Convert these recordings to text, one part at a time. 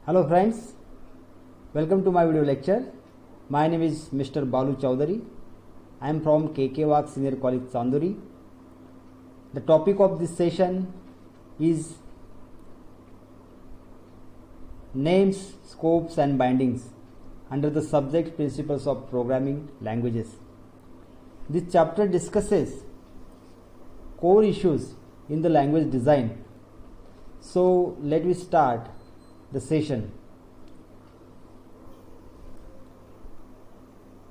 Hello friends, welcome to my video lecture. My name is Mr. Balu Chowdhury. I am from KK Wagh Senior College, Chanduri. The topic of this session is names, scopes and bindings under the subject principles of programming languages. This chapter discusses core issues in the language design. So let me start the session.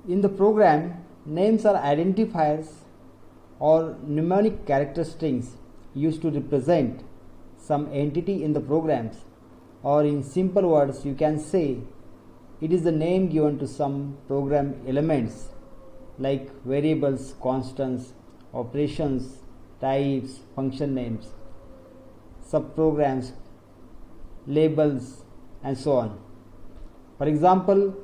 In the program, names are identifiers or mnemonic character strings used to represent some entity in the programs, or in simple words you can say it is the name given to some program elements like variables, constants, operations, types, function names, subprograms, labels and so on. For example,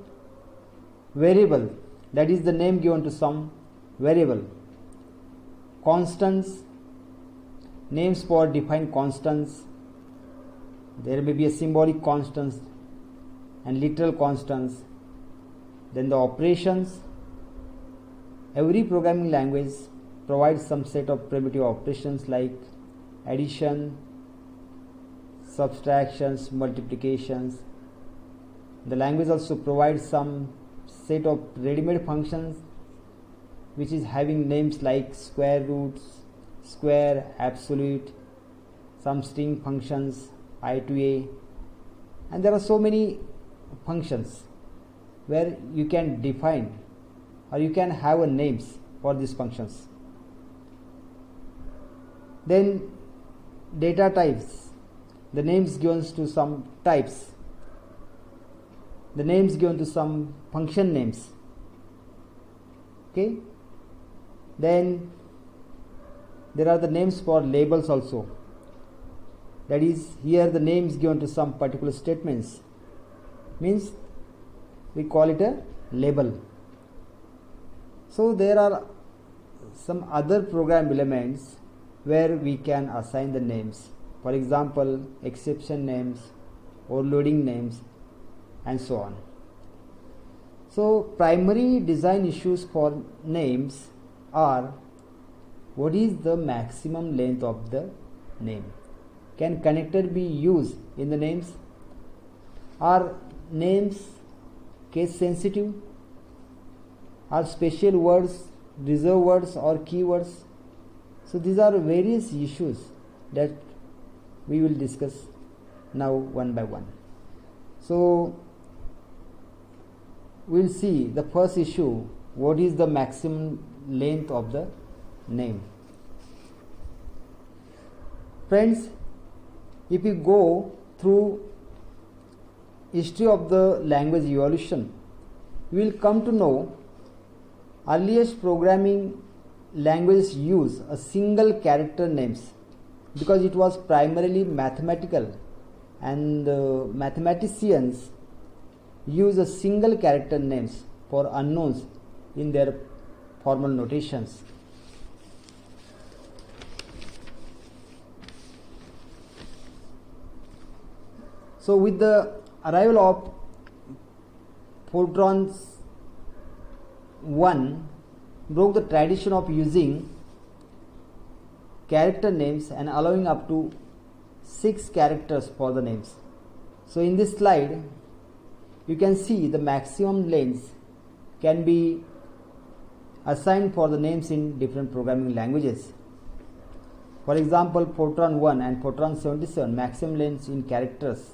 variable, that is the name given to some variable. Constants, names for defined constants. There may be a symbolic constants and literal constants. Then the operations. Every programming language provides some set of primitive operations like addition, subtractions, multiplications. The language also provides some set of ready-made functions which is having names like square roots, square, absolute, some string functions, I to A, and there are so many functions where you can define or you can have a names for these functions. Then data types, the names given to some types, the names given to some function names. Okay. Then there are the names for labels also. That is, here the names given to some particular statements, means we call it a label. So there are some other program elements where we can assign the names. For example, exception names, overloading names and so on. So primary design issues for names are: what is the maximum length of the name? Can connector be used in the names? Are names case sensitive? Are special words reserved words or keywords? So these are various issues that we will discuss now one by one. So we will see the first issue: what is the maximum length of the name? Friends, if you go through history of the language evolution, you will come to know earliest programming languages use a single character names because it was primarily mathematical, and mathematicians use a single character names for unknowns in their formal notations. So with the arrival of Fortran 1 broke the tradition of using character names and allowing up to 6 characters for the names. So in this slide you can see the maximum lengths can be assigned for the names in different programming languages. For example, Fortran 1 and Fortran 77 maximum lengths in characters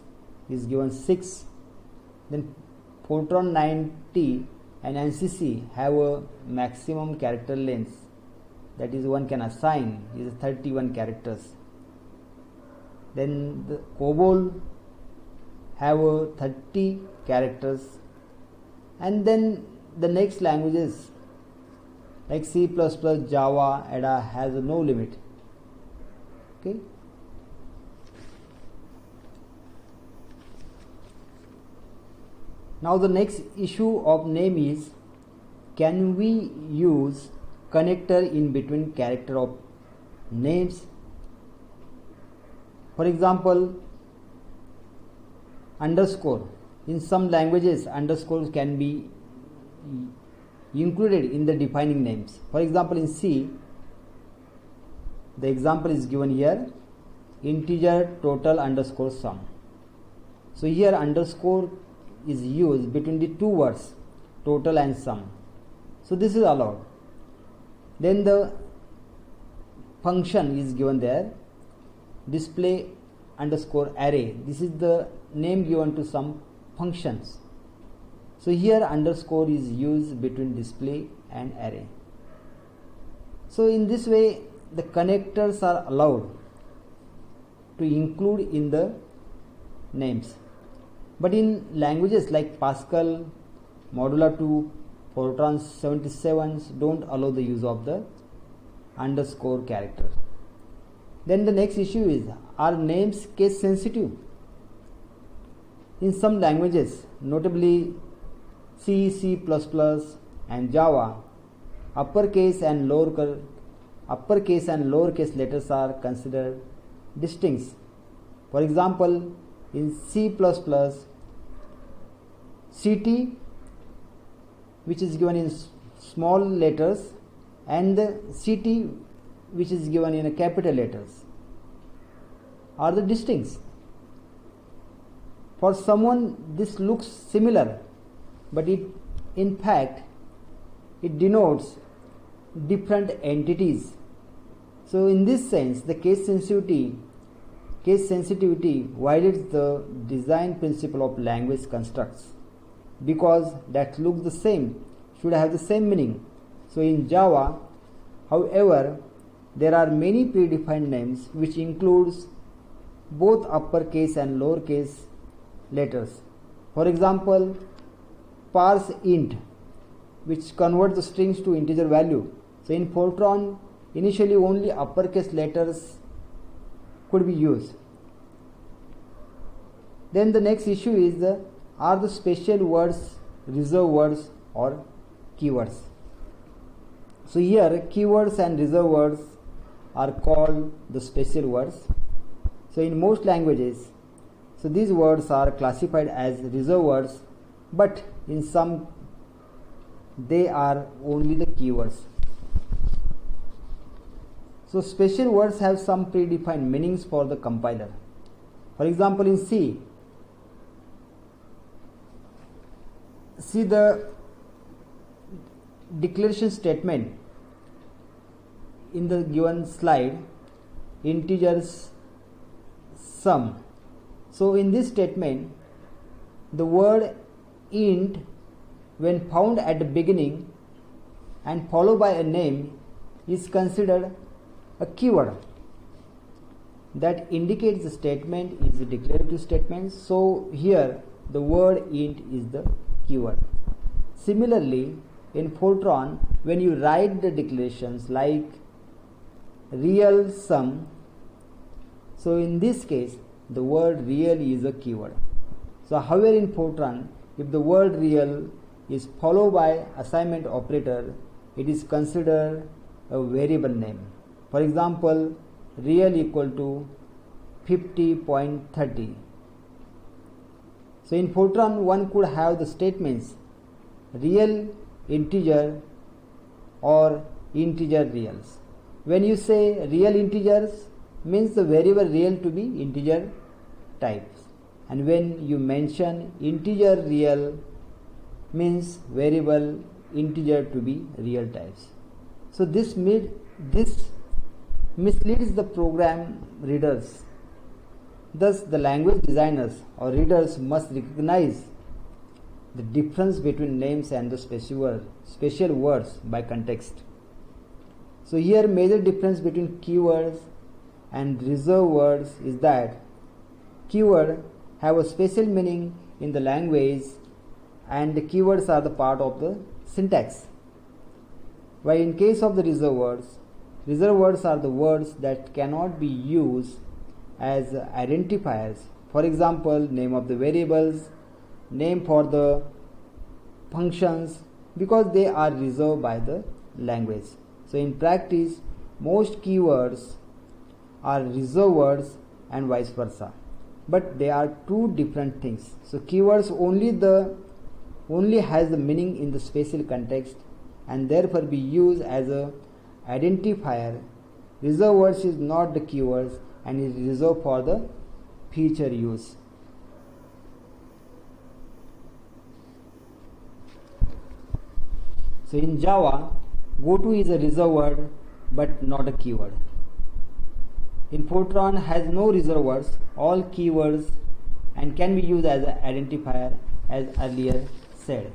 is given 6. Then Fortran 90 and ANSYS have a maximum character length, that is one can assign, is 31 characters. Then the COBOL have 30 characters, and then the next languages like C++, Java, Ada has no limit. Okay. Now the next issue of name is: can we use connector in between character of names? For example, underscore. In some languages, underscores can be included in the defining names. For example, in C, the example is given here, integer total underscore sum. So here underscore is used between the two words, total and sum. So this is allowed. Then the function is given there, display underscore array. This is the name given to some functions. So here underscore is used between display and array. So in this way the connectors are allowed to include in the names. But in languages like Pascal, Modula 2, Fortran 77 don't allow the use of the underscore character. Then the next issue is, are names case sensitive? In some languages, notably C, C++, and Java, uppercase and lowercase letters are considered distinct. For example, in C++, CT, which is given in small letters, and the CT, which is given in capital letters, are the distincts. For someone this looks similar, but in fact it denotes different entities. So in this sense the case sensitivity violates the design principle of language constructs, because that looks the same should have the same meaning. So in Java, however, there are many predefined names which includes both uppercase and lowercase letters. For example, parse int, which converts the strings to integer value. So in Fortran, initially only uppercase letters could be used. Then the next issue is, are the special words reserved words or keywords? So here keywords and reserved words are called the special words. So in most languages, so these words are classified as reserved words, but in some they are only the keywords. So special words have some predefined meanings for the compiler. For example, in C, see the declaration statement in the given slide, integers sum. So in this statement, the word int, when found at the beginning and followed by a name, is considered a keyword that indicates the statement is a declarative statement. So here the word int is the keyword. Similarly, in Fortran, when you write the declarations like real sum, so in this case the word real is a keyword. So however in Fortran, if the word real is followed by assignment operator, it is considered a variable name. For example, real equal to 50.30. So in Fortran, one could have the statements real integer or integer reals. When you say real integers, means the variable real to be integer types, and when you mention integer real, means variable integer to be real types. So this misleads the program readers. Thus the language designers or readers must recognize the difference between names and the special words by context. So here major difference between keywords and reserved words is that keyword have a special meaning in the language and the keywords are the part of the syntax. While in case of the reserved words are the words that cannot be used as identifiers. For example, name of the variables, name for the functions, because they are reserved by the language. So in practice, most keywords are reserved words and vice versa. but they are two different things. So keywords only has the meaning in the spatial context and therefore be used as a identifier. Reserved words is not the keywords and is reserved for the future use. So in Java, goto is a reserved word but not a keyword. In Fortran has no reserved words, all keywords, and can be used as an identifier as earlier said.